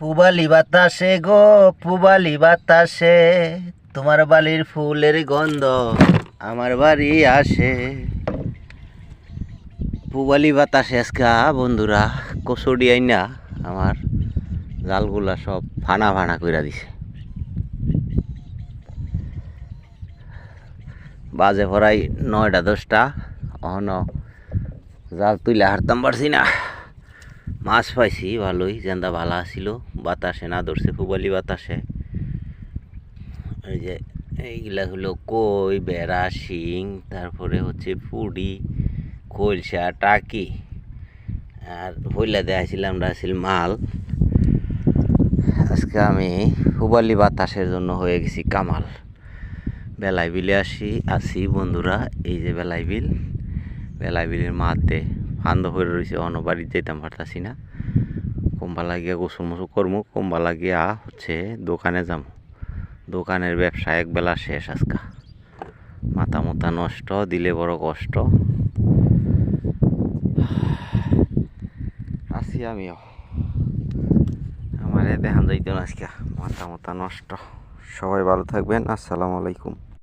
পুবালি বাতাসে গো, পুবালি বাতাসে তোমার বালির ফুলের গন্ধ আমার বাড়ি আসে। পুবালি বাতাসে আজকা বন্ধুরা কচুরি আইনা আমার জালগুলা সব ফানা ফানা কইরা দিছে। বাজে পড়াই 9টা 10টা, অহন জাল তুইলে হারতাম পারছি না। মাছ পাইছি ভালোই, জেন্দা ভালো আসিল, বাতাসে না ধরছে পুবালি বাতাসে। এই যে এইগুলা হলো কই, বেড়া, শিং, তারপরে হচ্ছে পুডি, খোলসা, টাকি, আর হইলা দেখাইছিলাম রাসিল মাল। আজকে আমি পুবালি বাতাসের জন্য হয়ে গেছি কামাল। বেলাই বিলে আসি বন্ধুরা, এই যে বেলাই বিল, বেলাই বিলের মাঠে ফান্দ হয়ে রয়েছে, অন্য বাড়িতে যেতাম পারতাছি না। কম্বা লাগিয়া গোসল মোসল করমু, কম্বা লাগিয়া হচ্ছে দোকানে যাম। দোকানের ব্যবসা একবেলা শেষ আজকা। মাথা মুথা নষ্ট, দিলে বড় কষ্ট। আছি আমিও, আমারে দেখান যাইতো না আজকে, মাথা মুথা নষ্ট। সবাই ভালো থাকবেন, আসসালামু আলাইকুম।